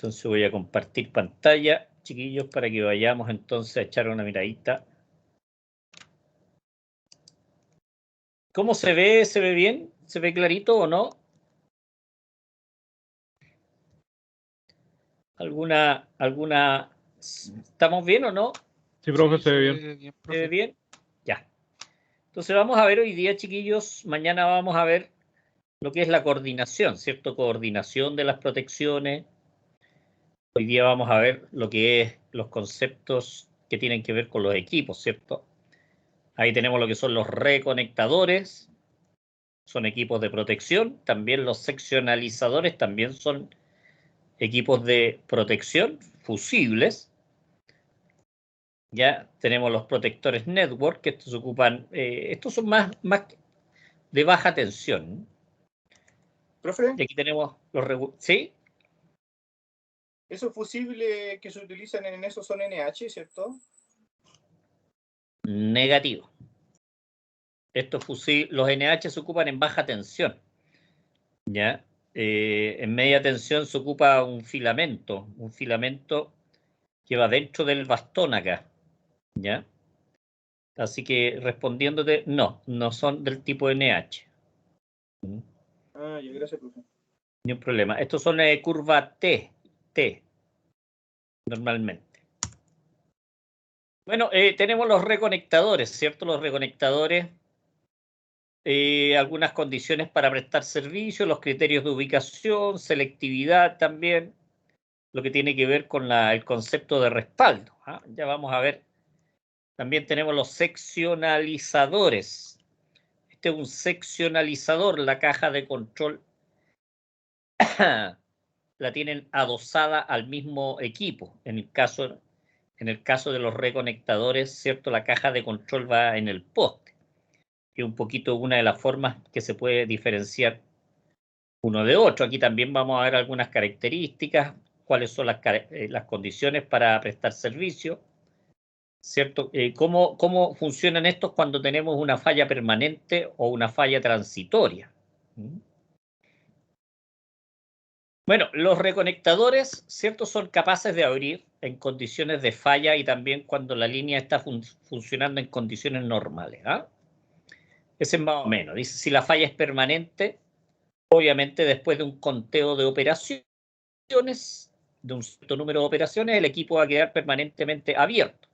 Entonces voy a compartir pantalla, chiquillos, para que vayamos entonces a echar una miradita. ¿Cómo se ve? ¿Se ve bien? ¿Se ve clarito o no? ¿Alguna? ¿Estamos bien o no? Sí, profe, Sí, se ve bien. bien, ¿Se ve profe. bien? Ya. Entonces vamos a ver hoy día, chiquillos, mañana vamos a ver lo que es la coordinación, ¿cierto? Coordinación de las protecciones. Hoy día vamos a ver lo que es los conceptos que tienen que ver con los equipos, ¿cierto? Ahí tenemos lo que son los reconectadores, son equipos de protección. También los seccionalizadores también son equipos de protección fusibles. Ya tenemos los protectores network, que estos ocupan, estos son más de baja tensión. Profe, Y aquí tenemos los... ¿Sí? esos fusibles que se utilizan en eso son NH, ¿cierto? Negativo. Estos fusibles, los NH se ocupan en baja tensión. ¿Ya? En media tensión se ocupa un filamento que va dentro del bastón acá. ¿Ya? Así que respondiéndote, no son del tipo NH. Ah, ya, gracias, profe. Ni un problema. Estos son curva T, normalmente. Bueno, tenemos los reconectadores, ¿cierto? Los reconectadores, algunas condiciones para prestar servicio, los criterios de ubicación, selectividad también, lo que tiene que ver con el concepto de respaldo. ¿Ah? Ya vamos a ver. También tenemos los seccionalizadores. Este es un seccionalizador, la caja de control la tienen adosada al mismo equipo. En el caso de los reconectadores, ¿cierto? La caja de control va en el poste, que es un poquito una de las formas que se puede diferenciar uno de otro. Aquí también vamos a ver algunas características, cuáles son las condiciones para prestar servicio, ¿cierto? ¿Cómo funcionan estos cuando tenemos una falla permanente o una falla transitoria? Bueno, los reconectadores, ¿cierto? Son capaces de abrir en condiciones de falla y también cuando la línea está funcionando en condiciones normales. ¿Ah? Ese es más o menos. Dice, si la falla es permanente, obviamente después de un conteo de operaciones, de un cierto número de operaciones, el equipo va a quedar permanentemente abierto.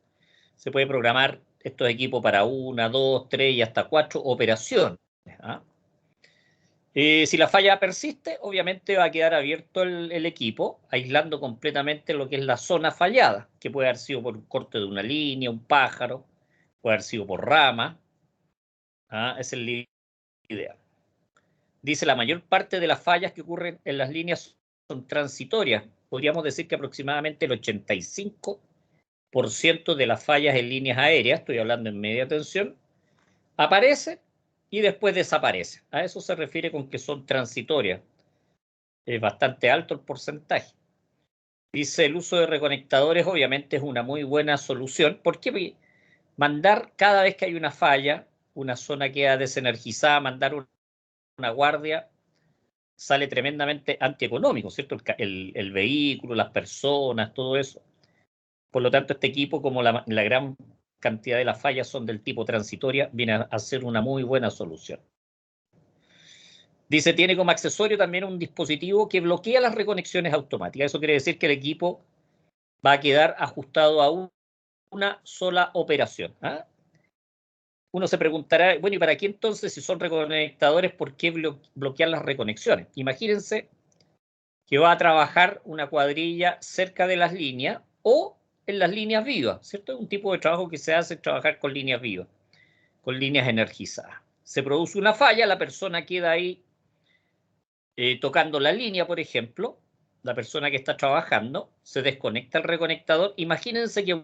Se puede programar estos equipos para 1, 2, 3 y hasta 4 operaciones. ¿Ah? Si la falla persiste, obviamente va a quedar abierto el equipo, aislando completamente lo que es la zona fallada, que puede haber sido por un corte de una línea, un pájaro, puede haber sido por rama. ¿Ah? Esa es la idea. Dice, la mayor parte de las fallas que ocurren en las líneas son transitorias. Podríamos decir que aproximadamente el 85% de las fallas en líneas aéreas, estoy hablando en media tensión, aparece y después desaparece. A eso se refiere con que son transitorias. Es bastante alto el porcentaje. Dice, el uso de reconectadores obviamente es una muy buena solución. Porque mandar cada vez que hay una falla, una zona queda desenergizada, mandar una guardia, sale tremendamente antieconómico, ¿cierto? El vehículo, las personas, todo eso. Por lo tanto, este equipo, como la gran cantidad de las fallas son del tipo transitoria, viene a ser una muy buena solución. Dice, tiene como accesorio también un dispositivo que bloquea las reconexiones automáticas. Eso quiere decir que el equipo va a quedar ajustado a una sola operación. ¿Ah? Uno se preguntará, bueno, ¿y para qué entonces, si son reconectadores, por qué bloquear las reconexiones? Imagínense que va a trabajar una cuadrilla cerca de las líneas o en las líneas vivas, ¿cierto? Es un tipo de trabajo que se hace, trabajar con líneas vivas, con líneas energizadas. Se produce una falla, la persona queda ahí tocando la línea, por ejemplo, la persona que está trabajando, se desconecta el reconectador. Imagínense que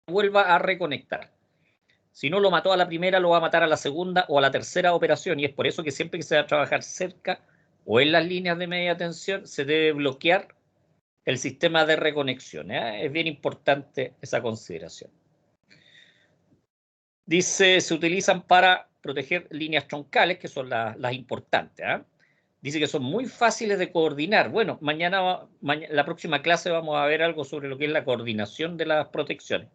vuelva a reconectar. Si no lo mató a la primera, lo va a matar a la segunda o a la tercera operación. Y es por eso que siempre que se va a trabajar cerca o en las líneas de media tensión, se debe bloquear el sistema de reconexión. Es bien importante esa consideración. Dice, se utilizan para proteger líneas troncales, que son las importantes. Dice que son muy fáciles de coordinar. Bueno, mañana, la próxima clase vamos a ver algo sobre lo que es la coordinación de las protecciones.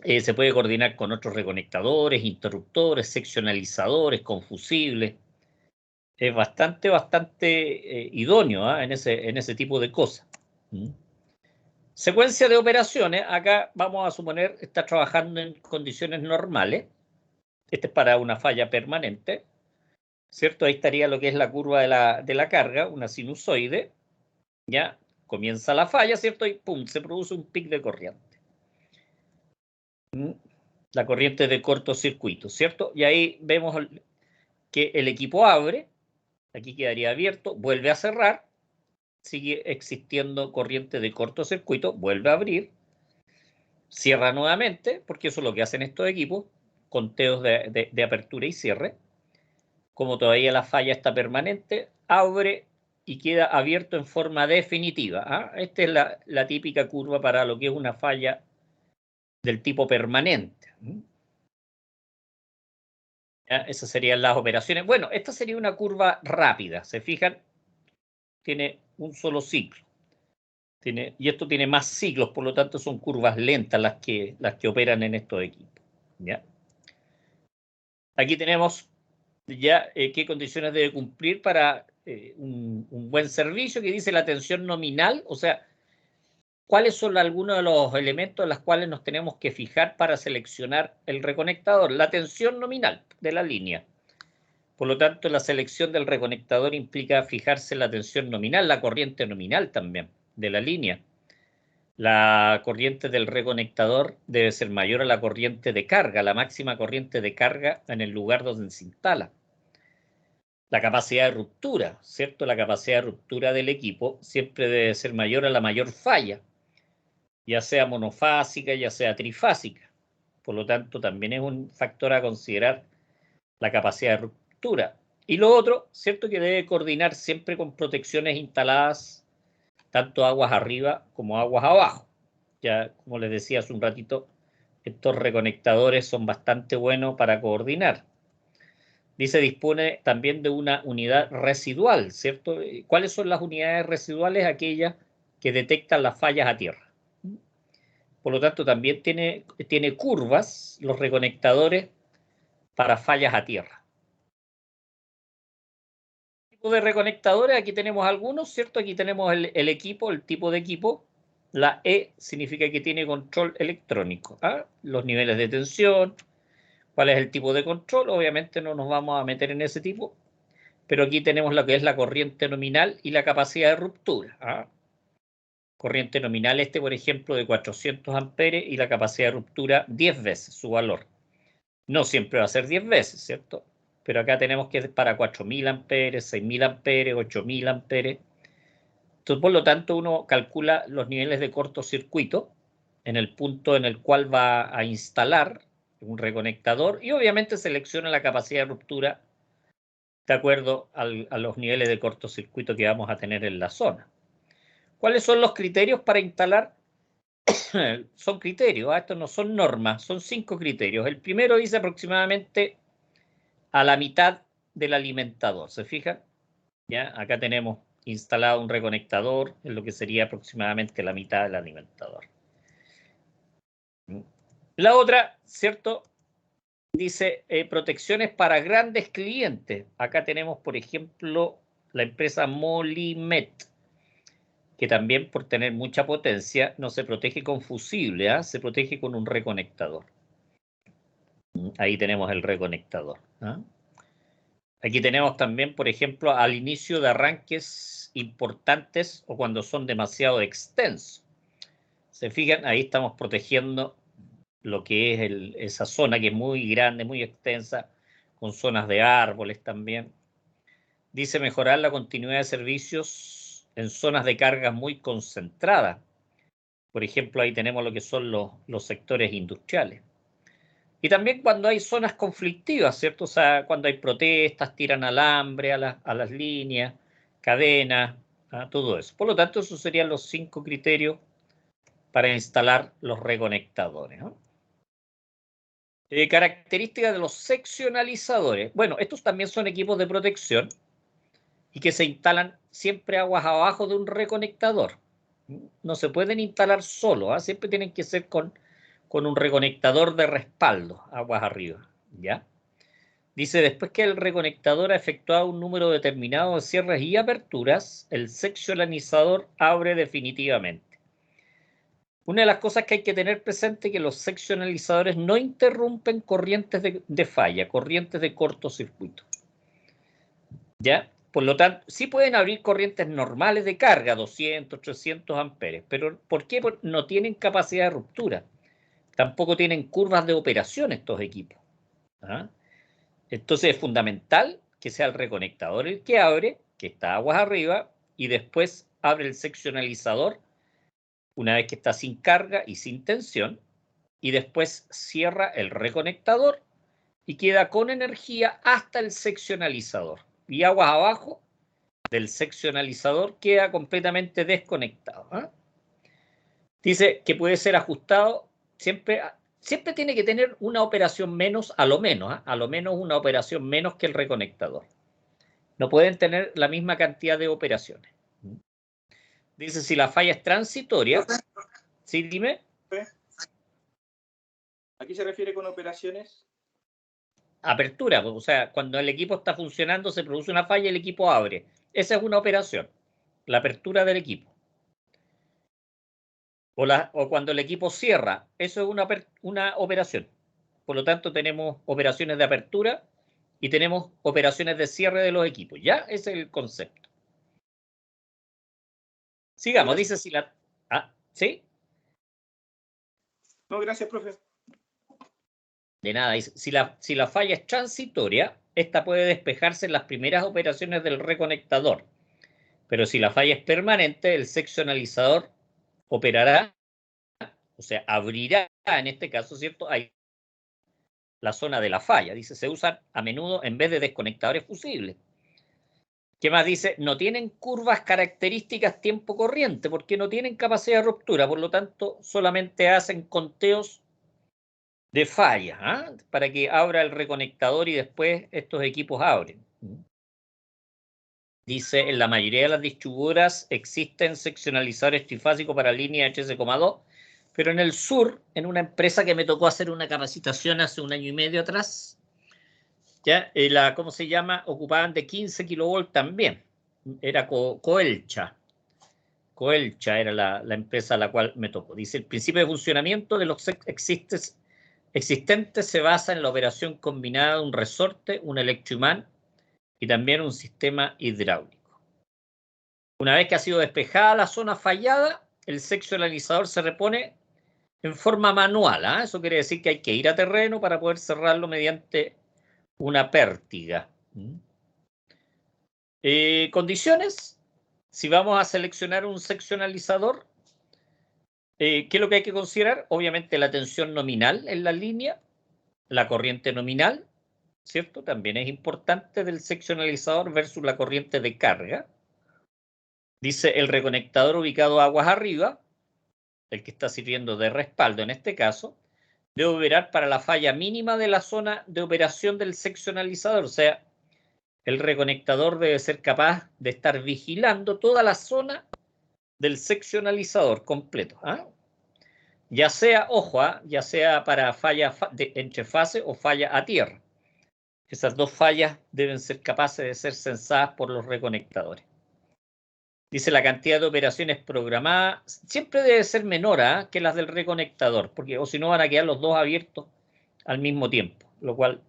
Se puede coordinar con otros reconectadores, interruptores, seccionalizadores, confusibles. Es bastante idóneo en ese tipo de cosas. Secuencia de operaciones. Acá vamos a suponer está trabajando en condiciones normales. Este es para una falla permanente, ¿cierto? Ahí estaría lo que es la curva de la carga, una sinusoide. Ya comienza la falla, ¿cierto? Y pum, se produce un pic de corriente. La corriente de cortocircuito, ¿cierto? Y ahí vemos que el equipo abre, aquí quedaría abierto, vuelve a cerrar, sigue existiendo corriente de cortocircuito, vuelve a abrir, cierra nuevamente, porque eso es lo que hacen estos equipos, conteos de apertura y cierre. Como todavía la falla está permanente, abre y queda abierto en forma definitiva. Esta es la típica curva para lo que es una falla del tipo permanente. Esas serían las operaciones. Bueno, esta sería una curva rápida. ¿Se fijan? Tiene un solo ciclo. Y esto tiene más ciclos, por lo tanto son curvas lentas las que operan en estos equipos. ¿Ya? Aquí tenemos ya qué condiciones debe cumplir para un buen servicio, que dice la tensión nominal, o sea, cuáles son algunos de los elementos en los cuales nos tenemos que fijar para seleccionar el reconectador. La tensión nominal de la línea. Por lo tanto, la selección del reconectador implica fijarse en la tensión nominal, la corriente nominal también de la línea. La corriente del reconectador debe ser mayor a la corriente de carga, la máxima corriente de carga en el lugar donde se instala. La capacidad de ruptura, ¿cierto? La capacidad de ruptura del equipo siempre debe ser mayor a la mayor falla, ya sea monofásica, ya sea trifásica. Por lo tanto, también es un factor a considerar la capacidad de ruptura. Y lo otro, ¿cierto? Que debe coordinar siempre con protecciones instaladas tanto aguas arriba como aguas abajo. Ya, como les decía hace un ratito, estos reconectadores son bastante buenos para coordinar. Dice, dispone también de una unidad residual, ¿cierto? ¿Cuáles son las unidades residuales? Aquellas que detectan las fallas a tierra. Por lo tanto, también tiene curvas los reconectadores para fallas a tierra. Tipo de reconectadores, aquí tenemos algunos, ¿cierto? Aquí tenemos el equipo, el tipo de equipo. La E significa que tiene control electrónico. Los niveles de tensión, cuál es el tipo de control. Obviamente no nos vamos a meter en ese tipo, pero aquí tenemos lo que es la corriente nominal y la capacidad de ruptura. Corriente nominal por ejemplo, de 400 amperes y la capacidad de ruptura 10 veces su valor. No siempre va a ser 10 veces, ¿cierto? Pero acá tenemos que es para 4.000 amperes, 6.000 amperes, 8.000 amperes. Entonces, por lo tanto, uno calcula los niveles de cortocircuito en el punto en el cual va a instalar un reconectador y obviamente selecciona la capacidad de ruptura de acuerdo a los niveles de cortocircuito que vamos a tener en la zona. ¿Cuáles son los criterios para instalar? Son criterios, estos no son normas, son 5 criterios. El primero dice aproximadamente a la mitad del alimentador, ¿se fijan? ¿Ya? Acá tenemos instalado un reconectador en lo que sería aproximadamente la mitad del alimentador. La otra, ¿cierto? Dice protecciones para grandes clientes. Acá tenemos, por ejemplo, la empresa Molimet, que también por tener mucha potencia no se protege con fusible, se protege con un reconectador. Ahí tenemos el reconectador. Aquí tenemos también, por ejemplo, al inicio de arranques importantes o cuando son demasiado extensos. Se fijan, ahí estamos protegiendo lo que es esa zona que es muy grande, muy extensa, con zonas de árboles también. Dice mejorar la continuidad de servicios en zonas de cargas muy concentradas. Por ejemplo, ahí tenemos lo que son los sectores industriales. Y también cuando hay zonas conflictivas, ¿cierto? O sea, cuando hay protestas, tiran alambre a las líneas, cadenas, todo eso. Por lo tanto, esos serían los 5 criterios para instalar los reconectadores. Características de los seccionalizadores. Bueno, estos también son equipos de protección. y que se instalan siempre aguas abajo de un reconectador. No se pueden instalar solo, siempre tienen que ser con un reconectador de respaldo, aguas arriba, ¿ya? Dice, después que el reconectador ha efectuado un número determinado de cierres y aperturas, el seccionalizador abre definitivamente. Una de las cosas que hay que tener presente es que los seccionalizadores no interrumpen corrientes de falla, corrientes de cortocircuito. ¿Ya? Por lo tanto, sí pueden abrir corrientes normales de carga, 200, 300 amperes, pero ¿por qué? Porque no tienen capacidad de ruptura. Tampoco tienen curvas de operación estos equipos. ¿Ah? Entonces es fundamental que sea el reconectador el que abre, que está aguas arriba, y después abre el seccionalizador una vez que está sin carga y sin tensión, y después cierra el reconectador y queda con energía hasta el seccionalizador. Y aguas abajo del seccionalizador queda completamente desconectado. Dice que puede ser ajustado siempre tiene que tener una operación menos, a lo menos una operación menos que el reconectador. No pueden tener la misma cantidad de operaciones. Dice, si la falla es transitoria, ¿sí? Dime. ¿A qué se refiere con operaciones? Apertura, o sea, cuando el equipo está funcionando se produce una falla y el equipo abre. Esa es una operación, la apertura del equipo. O cuando el equipo cierra, eso es una operación. Por lo tanto, tenemos operaciones de apertura y tenemos operaciones de cierre de los equipos. ¿Ya? Ese es el concepto. Sigamos, dice si la... ¿sí? No, gracias, profe. De nada, dice, si la falla es transitoria, esta puede despejarse en las primeras operaciones del reconectador. Pero si la falla es permanente, el seccionalizador operará, o sea, abrirá en este caso, ¿cierto? Ahí la zona de la falla. Dice, se usan a menudo en vez de desconectadores fusibles. ¿Qué más dice? No tienen curvas características tiempo corriente porque no tienen capacidad de ruptura, por lo tanto, solamente hacen conteos de falla, para que abra el reconectador y después estos equipos abren. Dice, en la mayoría de las distribuidoras existen seccionalizadores trifásicos para línea de 13,2, pero en el sur, en una empresa que me tocó hacer una capacitación hace 1 año y medio atrás, ya, ¿cómo se llama? Ocupaban de 15 kilovolts también. Era Coelcha. Coelcha era la empresa a la cual me tocó. Dice, el principio de funcionamiento de los existentes se basa en la operación combinada de un resorte, un electroimán y también un sistema hidráulico. Una vez que ha sido despejada la zona fallada, el seccionalizador se repone en forma manual. Eso quiere decir que hay que ir a terreno para poder cerrarlo mediante una pértiga. Condiciones. Si vamos a seleccionar un seccionalizador, ¿qué es lo que hay que considerar? Obviamente la tensión nominal en la línea, la corriente nominal, ¿cierto? También es importante del seccionalizador versus la corriente de carga. Dice el reconectador ubicado aguas arriba, el que está sirviendo de respaldo en este caso, debe operar para la falla mínima de la zona de operación del seccionalizador. O sea, el reconectador debe ser capaz de estar vigilando toda la zona del seccionalizador completo. Ya sea, ojo, ya sea para falla entre fase o falla a tierra. Esas dos fallas deben ser capaces de ser censadas por los reconectadores. Dice la cantidad de operaciones programadas siempre debe ser menor que las del reconectador, porque o si no van a quedar los dos abiertos al mismo tiempo, lo cual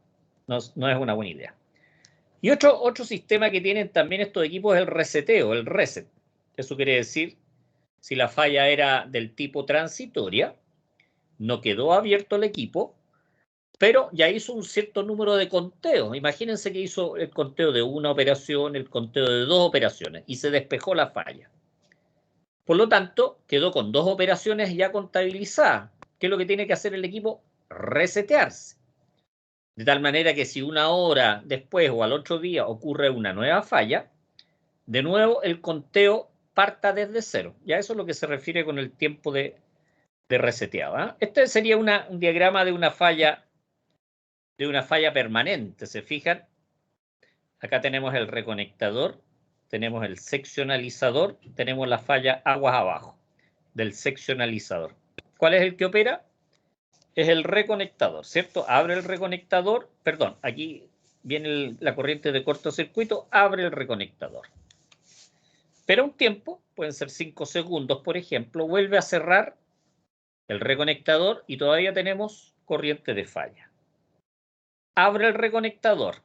no es una buena idea. Y otro sistema que tienen también estos equipos es el reseteo, el reset. Eso quiere decir, si la falla era del tipo transitoria, no quedó abierto el equipo, pero ya hizo un cierto número de conteos. Imagínense que hizo el conteo de una operación, el conteo de 2 operaciones y se despejó la falla. Por lo tanto, quedó con 2 operaciones ya contabilizadas. ¿Qué es lo que tiene que hacer el equipo? Resetearse. De tal manera que si 1 hora después o al otro día ocurre una nueva falla, de nuevo el conteo parta desde cero. Ya eso es lo que se refiere con el tiempo de reseteado. Este sería un diagrama de una falla permanente. ¿Se fijan? Acá tenemos el reconectador tenemos el seccionalizador, tenemos la falla aguas abajo del seccionalizador. ¿Cuál es el que opera? Es el reconectador, ¿cierto? Abre el reconectador, perdón, aquí viene la corriente de cortocircuito, abre el reconectador. Pero un tiempo, pueden ser 5 segundos, por ejemplo, vuelve a cerrar el reconectador y todavía tenemos corriente de falla. Abre el reconectador,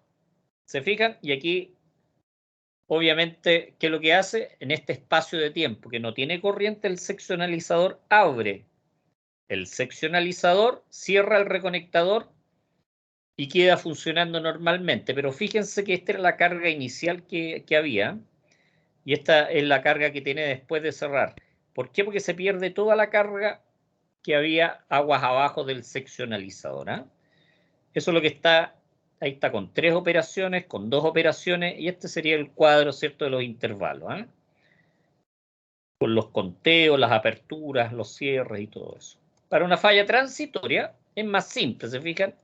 ¿se fijan? Y aquí, obviamente, ¿qué es lo que hace? En este espacio de tiempo que no tiene corriente, el seccionalizador abre el seccionalizador, cierra el reconectador y queda funcionando normalmente. Pero fíjense que esta era la carga inicial que había y esta es la carga que tiene después de cerrar. ¿Por qué? Porque se pierde toda la carga que había aguas abajo del seccionalizador. Eso es lo que está, ahí está con 3 operaciones, con 2 operaciones, y este sería el cuadro, ¿cierto?, de los intervalos. Con los conteos, las aperturas, los cierres y todo eso. Para una falla transitoria es más simple, ¿se fijan?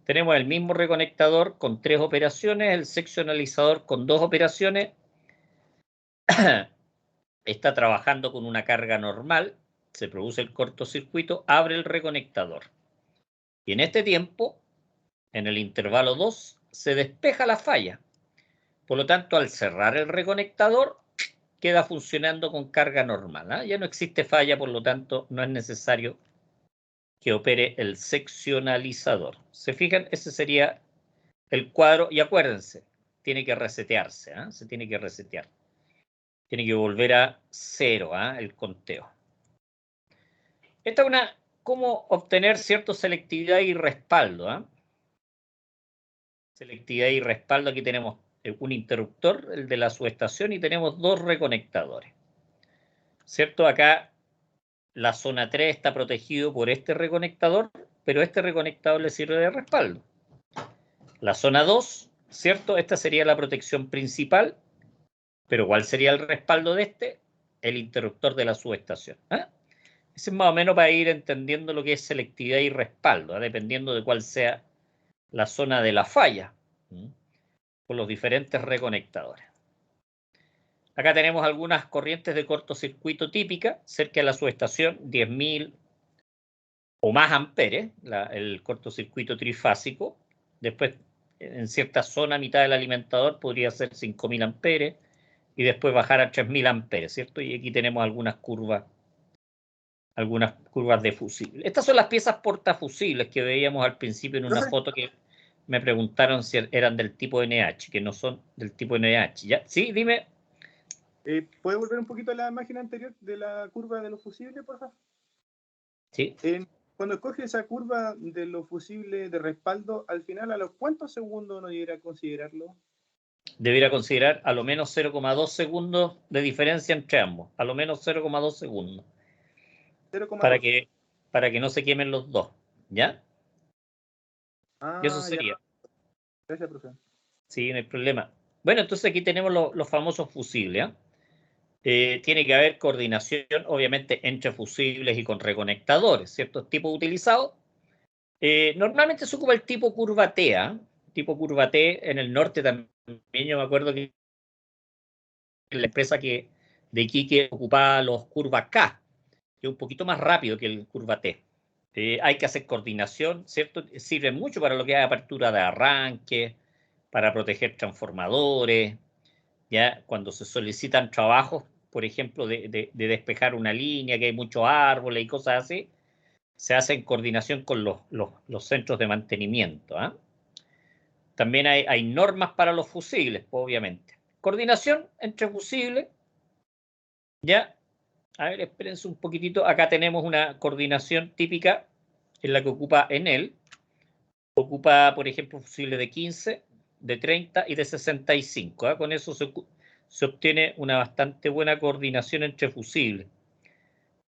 Tenemos el mismo reconectador con 3 operaciones, el seccionalizador con 2 operaciones. Está trabajando con una carga normal, se produce el cortocircuito, abre el reconectador. Y en este tiempo, en el intervalo 2, se despeja la falla. Por lo tanto, al cerrar el reconectador, queda funcionando con carga normal. Ya no existe falla, por lo tanto, no es necesario que opere el seccionalizador. ¿Se fijan? Ese sería el cuadro. Y acuérdense, tiene que resetearse. Se tiene que resetear. Tiene que volver a 0, el conteo. Esta es una, cómo obtener cierta selectividad y respaldo. Selectividad y respaldo, aquí tenemos un interruptor, el de la subestación, y tenemos 2 reconectadores. ¿Cierto? Acá la zona 3 está protegido por este reconectador, pero este reconectador le sirve de respaldo. La zona 2, ¿cierto? Esta sería la protección principal, pero ¿cuál sería el respaldo de este? El interruptor de la subestación. Ese es más o menos para ir entendiendo lo que es selectividad y respaldo, dependiendo de cuál sea la zona de la falla, con los diferentes reconectadores. Acá tenemos algunas corrientes de cortocircuito típicas, cerca de la subestación, 10.000 o más amperes, el cortocircuito trifásico. Después, en cierta zona, a mitad del alimentador, podría ser 5.000 amperes, y después bajar a 3.000 amperes, ¿cierto? Y aquí tenemos algunas curvas de fusible. Estas son las piezas portafusibles que veíamos al principio en una foto que me preguntaron si eran del tipo NH, que no son del tipo NH. ¿Ya? Sí, dime. ¿Puedes volver un poquito a la imagen anterior de la curva de los fusibles, por favor? Sí. Cuando escoge esa curva de los fusibles de respaldo, al final, ¿a los cuántos segundos uno debería considerarlo? Debería considerar a lo menos 0,2 segundos de diferencia entre ambos. A lo menos 0,2 segundos. 0,2. Para que no se quemen los dos. ¿Ya? Y eso Ya. sería. Gracias, profe. Sí, no hay problema. Bueno, entonces aquí tenemos los famosos fusibles. Tiene que haber coordinación, obviamente, entre fusibles y con reconectadores, ¿cierto? Tipos utilizados. Normalmente se ocupa el tipo curva T, tipo curva T en el norte también. Yo me acuerdo que la empresa de Iquique ocupaba los curva K, que es un poquito más rápido que el curva T. Hay que hacer coordinación, ¿cierto? Sirve mucho para lo que es apertura de arranque, para proteger transformadores, ya cuando se solicitan trabajos, por ejemplo, de despejar una línea, que hay muchos árboles y cosas así, se hace en coordinación con los centros de mantenimiento. También hay normas para los fusibles, pues, obviamente. Coordinación entre fusibles, ya. A ver, espérense un poquitito. Acá tenemos una coordinación típica en la que ocupa Enel. Ocupa, por ejemplo, fusibles de 15, de 30 y de 65. Con eso se obtiene una bastante buena coordinación entre fusibles.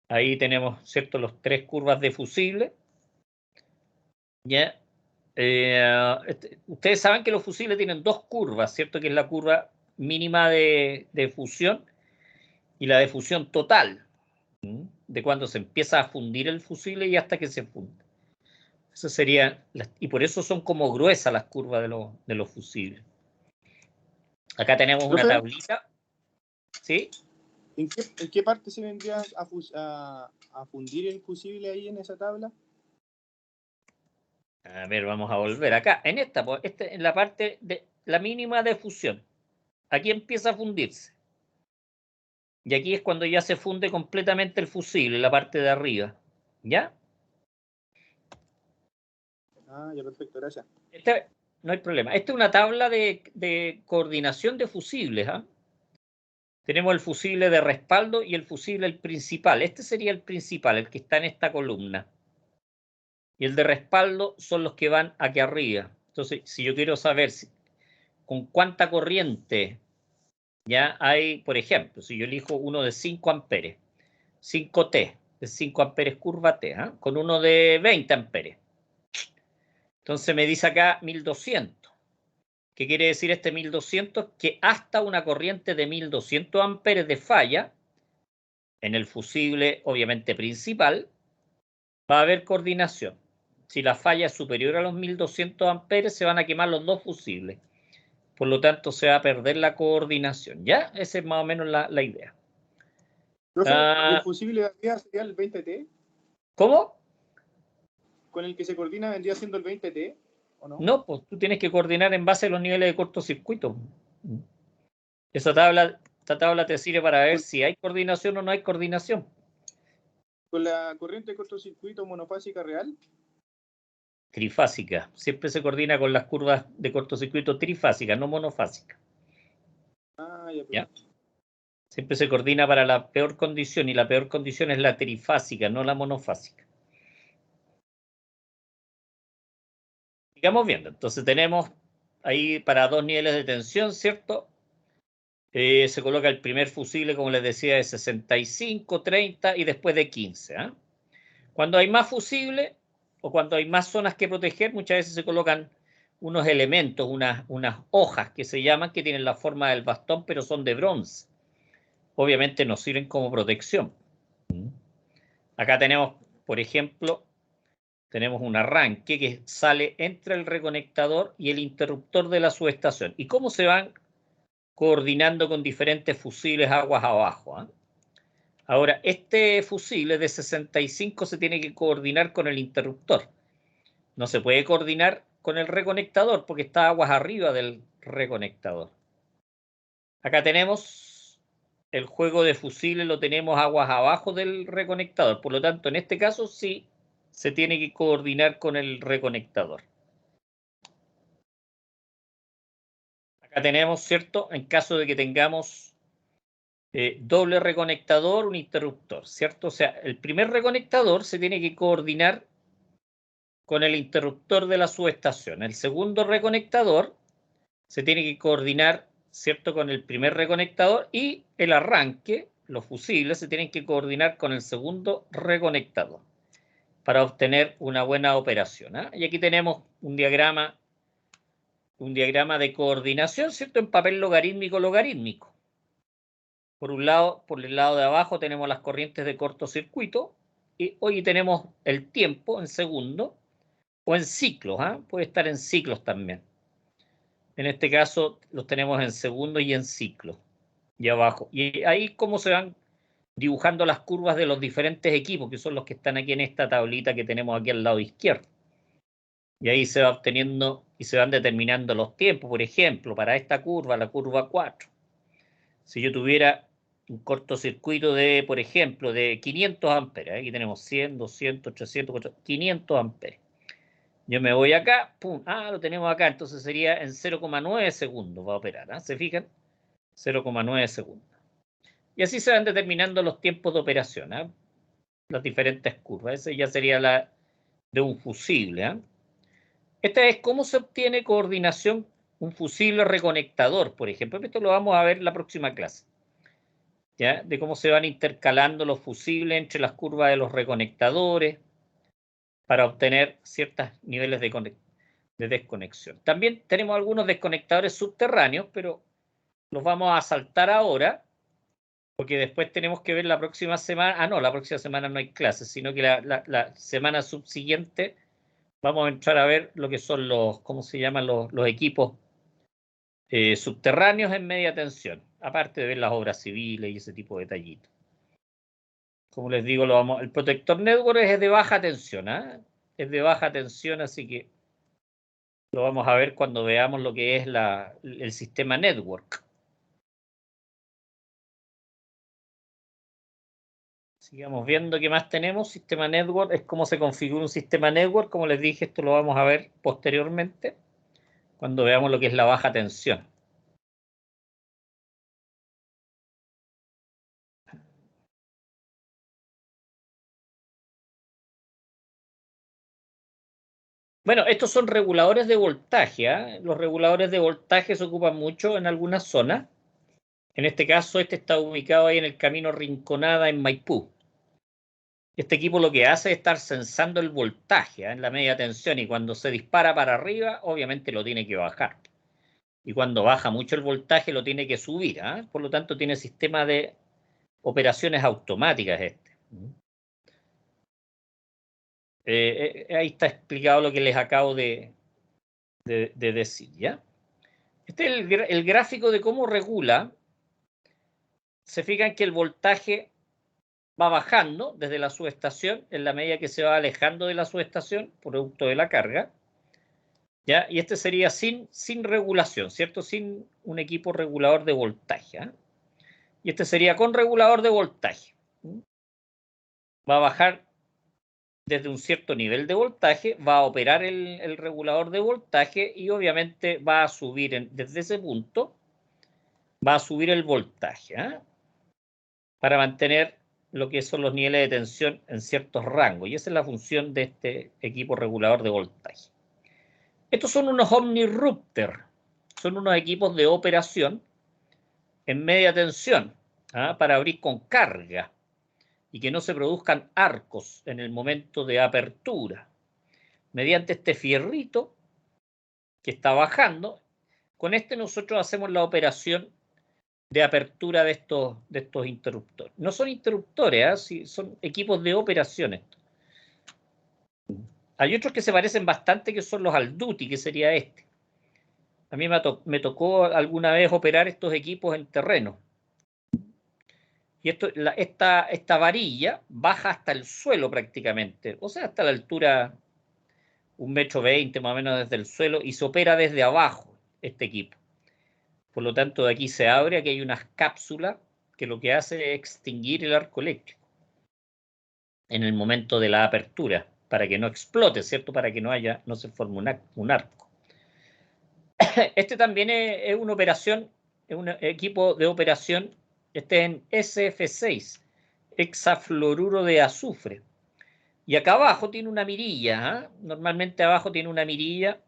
Ahí tenemos, ¿cierto?, los 3 curvas de fusible. ¿Ya? Ustedes saben que los fusibles tienen 2 curvas, ¿cierto? Que es la curva mínima de fusión y la de fusión total, de cuando se empieza a fundir el fusible y hasta que se funde. Eso sería, y por eso son como gruesas las curvas de los fusibles. Acá tenemos una tablita. ¿Sí? ¿En qué parte se vendría a fundir el fusible ahí en esa tabla? A ver, vamos a volver acá. En esta, pues, en la parte de la mínima de fusión. Aquí empieza a fundirse. Y aquí es cuando ya se funde completamente el fusible, la parte de arriba. ¿Ya? Ah, ya, perfecto, gracias. No hay problema. Esta es una tabla de coordinación de fusibles. ¿Ah? Tenemos el fusible de respaldo y el fusible el principal. Este sería el principal, el que está en esta columna. Y el de respaldo son los que van aquí arriba. Entonces, si yo quiero saber con cuánta corriente ya hay, por ejemplo, si yo elijo uno de 5 amperes, 5T, de 5 amperes curva T, ¿eh? Con uno de 20 amperes. Entonces me dice acá 1200. ¿Qué quiere decir este 1200? Que hasta una corriente de 1200 amperes de falla, en el fusible obviamente principal, va a haber coordinación. Si la falla es superior a los 1200 amperes, se van a quemar los dos fusibles. Por lo tanto, se va a perder la coordinación. ¿Ya? Esa es más o menos la idea. Profe, ¿el fusible de arriba sería el 20T? ¿Cómo? ¿Con el que se coordina vendría siendo el 20T? ¿O no? No, pues tú tienes que coordinar en base a los niveles de cortocircuito. Esta tabla te sirve para ver si hay coordinación o no hay coordinación. ¿Con la corriente de cortocircuito monofásica real? Trifásica. Siempre se coordina con las curvas de cortocircuito trifásicas, no monofásicas. Ah, ya, ¿Ya? Siempre se coordina para la peor condición y la peor condición es la trifásica, no la monofásica. Sigamos viendo. Entonces tenemos ahí para dos niveles de tensión, ¿cierto? Se coloca el primer fusible, como les decía, de 65, 30 y después de 15. ¿Eh? Cuando hay más fusibles o cuando hay más zonas que proteger, muchas veces se colocan unos elementos, unas hojas que se llaman, que tienen la forma del bastón, pero son de bronce. Obviamente nos sirven como protección. Acá tenemos, por ejemplo, tenemos un arranque que sale entre el reconectador y el interruptor de la subestación. ¿Y cómo se van coordinando con diferentes fusibles aguas abajo? ¿Eh? Ahora, este fusible de 65 se tiene que coordinar con el interruptor. No se puede coordinar con el reconectador porque está aguas arriba del reconectador. Acá tenemos el juego de fusibles, lo tenemos aguas abajo del reconectador. Por lo tanto, en este caso sí se tiene que coordinar con el reconectador. Acá tenemos, ¿cierto? En caso de que tengamos doble reconectador, un interruptor, ¿cierto? O sea, el primer reconectador se tiene que coordinar con el interruptor de la subestación. El segundo reconectador se tiene que coordinar, ¿cierto?, con el primer reconectador y el arranque, los fusibles, se tienen que coordinar con el segundo reconectador para obtener una buena operación. ¿Eh? Y aquí tenemos un diagrama de coordinación, ¿cierto?, en papel logarítmico. Por un lado, por el lado de abajo tenemos las corrientes de cortocircuito y hoy tenemos el tiempo en segundos o en ciclos, ¿eh? Puede estar en ciclos también. En este caso los tenemos en segundos y en ciclos, y abajo. Y ahí cómo se van dibujando las curvas de los diferentes equipos, que son los que están aquí en esta tablita que tenemos aquí al lado izquierdo. Y ahí se va obteniendo y se van determinando los tiempos. Por ejemplo, para esta curva, la curva 4. Si yo tuviera un cortocircuito de, por ejemplo, de 500 amperes, aquí tenemos 100, 200, 300, 400, 500 amperes. Yo me voy acá, pum, lo tenemos acá, entonces sería en 0,9 segundos va a operar, ¿eh? ¿Se fijan? 0,9 segundos. Y así se van determinando los tiempos de operación, ¿eh? Las diferentes curvas. Esa ya sería la de un fusible. ¿Eh? Esta es cómo se obtiene coordinación un fusible reconectador, por ejemplo. Esto lo vamos a ver en la próxima clase. ¿Ya? De cómo se van intercalando los fusibles entre las curvas de los reconectadores para obtener ciertos niveles de desconexión. También tenemos algunos desconectadores subterráneos, pero los vamos a saltar ahora, porque después tenemos que ver la próxima semana. No, la próxima semana no hay clases, sino que la semana subsiguiente vamos a entrar a ver lo que son los, ¿cómo se llaman? Los equipos subterráneos en media tensión, aparte de ver las obras civiles y ese tipo de detallitos. Como les digo, el protector network es de baja tensión, ¿eh? Es de baja tensión, así que lo vamos a ver cuando veamos lo que es el sistema network. Sigamos viendo qué más tenemos. Sistema network es cómo se configura un sistema network. Como les dije, esto lo vamos a ver posteriormente cuando veamos lo que es la baja tensión. Bueno, estos son reguladores de voltaje, ¿eh? Los reguladores de voltaje se ocupan mucho en algunas zonas. En este caso, este está ubicado ahí en el camino Rinconada en Maipú. Este equipo lo que hace es estar sensando el voltaje, ¿eh? En la media tensión, y cuando se dispara para arriba, obviamente lo tiene que bajar. Y cuando baja mucho el voltaje, lo tiene que subir, ¿eh? Por lo tanto, tiene sistema de operaciones automáticas este. Ahí está explicado lo que les acabo de decir, ¿ya? Este es el gráfico de cómo regula. Se fijan que el voltaje va bajando desde la subestación en la medida que se va alejando de la subestación, producto de la carga, ¿ya? Y este sería sin regulación, ¿cierto? Sin un equipo regulador de voltaje, ¿eh? Y este sería con regulador de voltaje. Va a bajar desde un cierto nivel de voltaje, va a operar el regulador de voltaje y obviamente va a subir desde ese punto, va a subir el voltaje, ¿eh? Para mantener lo que son los niveles de tensión en ciertos rangos. Y esa es la función de este equipo regulador de voltaje. Estos son unos OmniRuptor, son unos equipos de operación en media tensión, ¿ah? Para abrir con carga y que no se produzcan arcos en el momento de apertura. Mediante este fierrito que está bajando, con este nosotros hacemos la operación de apertura de estos interruptores. No son interruptores, ¿eh? Son equipos de operaciones. Hay otros que se parecen bastante, que son los Alduty, que sería este. A mí me tocó alguna vez operar estos equipos en terreno. Y esta varilla baja hasta el suelo prácticamente, o sea, hasta la altura 1,20 m más o menos desde el suelo, y se opera desde abajo este equipo. Por lo tanto, de aquí se abre, aquí hay unas cápsulas que lo que hace es extinguir el arco eléctrico en el momento de la apertura, para que no explote, ¿cierto? Para que no se forme un arco. Este también es una operación, es un equipo de operación, este es en SF6, hexafluoruro de azufre. Y acá abajo tiene una mirilla, ¿eh? Normalmente abajo tiene una mirilla,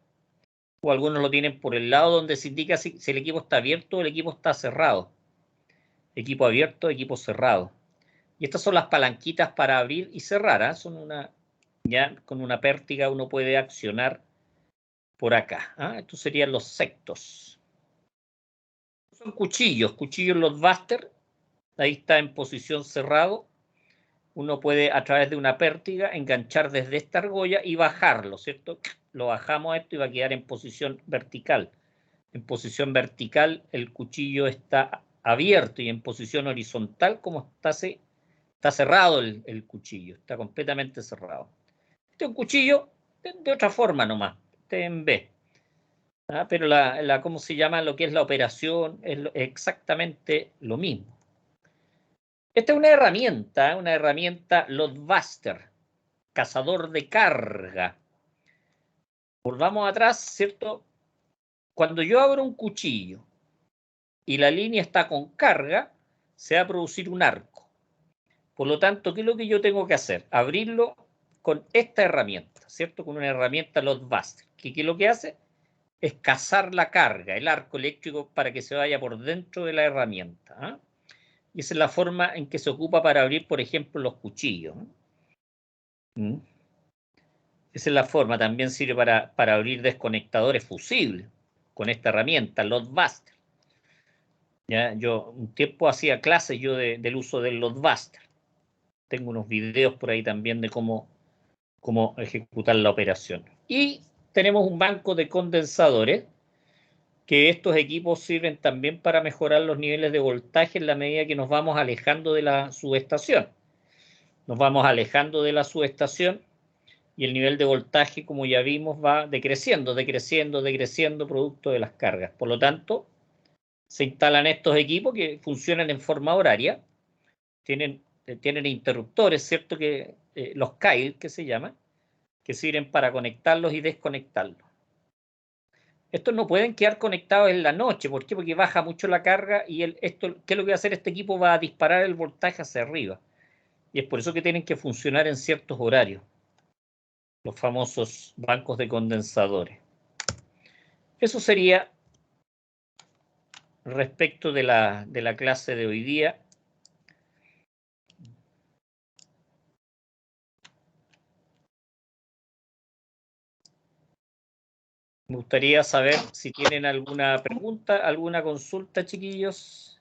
o algunos lo tienen por el lado donde se indica si el equipo está abierto o el equipo está cerrado. Equipo abierto, equipo cerrado. Y estas son las palanquitas para abrir y cerrar, ¿eh? Ya con una pértiga uno puede accionar por acá, ¿eh? Estos serían los sectos. Son cuchillos Loadbuster. Ahí está en posición cerrado. Uno puede, a través de una pértiga, enganchar desde esta argolla y bajarlo, ¿cierto? Lo bajamos a esto y va a quedar en posición vertical. En posición vertical el cuchillo está abierto, y en posición horizontal, como está cerrado el cuchillo, está completamente cerrado. Este es un cuchillo de otra forma nomás, este en B. ¿Ah? Pero ¿cómo se llama? Lo que es la operación es exactamente lo mismo. Esta es una herramienta Loadbuster, cazador de carga. Volvamos atrás, ¿cierto? Cuando yo abro un cuchillo y la línea está con carga, se va a producir un arco. Por lo tanto, ¿qué es lo que yo tengo que hacer? Abrirlo con esta herramienta, ¿cierto? Con una herramienta Loadbuster, que lo que hace es cazar la carga, el arco eléctrico, para que se vaya por dentro de la herramienta, ¿eh? Y esa es la forma en que se ocupa para abrir, por ejemplo, los cuchillos. Esa es la forma. También sirve para abrir desconectadores fusibles con esta herramienta, Loadbuster. ¿Ya? Yo un tiempo hacía clases del uso del Loadbuster. Tengo unos videos por ahí también de cómo ejecutar la operación. Y tenemos un banco de condensadores que estos equipos sirven también para mejorar los niveles de voltaje en la medida que nos vamos alejando de la subestación. Nos vamos alejando de la subestación y el nivel de voltaje, como ya vimos, va decreciendo, decreciendo, decreciendo producto de las cargas. Por lo tanto, se instalan estos equipos que funcionan en forma horaria, tienen interruptores, ¿cierto? Que, los CAIL, que se llaman, que sirven para conectarlos y desconectarlos. Estos no pueden quedar conectados en la noche. ¿Por qué? Porque baja mucho la carga y ¿qué es lo que va a hacer este equipo? Va a disparar el voltaje hacia arriba. Y es por eso que tienen que funcionar en ciertos horarios, los famosos bancos de condensadores. Eso sería respecto de la clase de hoy día. Me gustaría saber si tienen alguna pregunta, alguna consulta, chiquillos.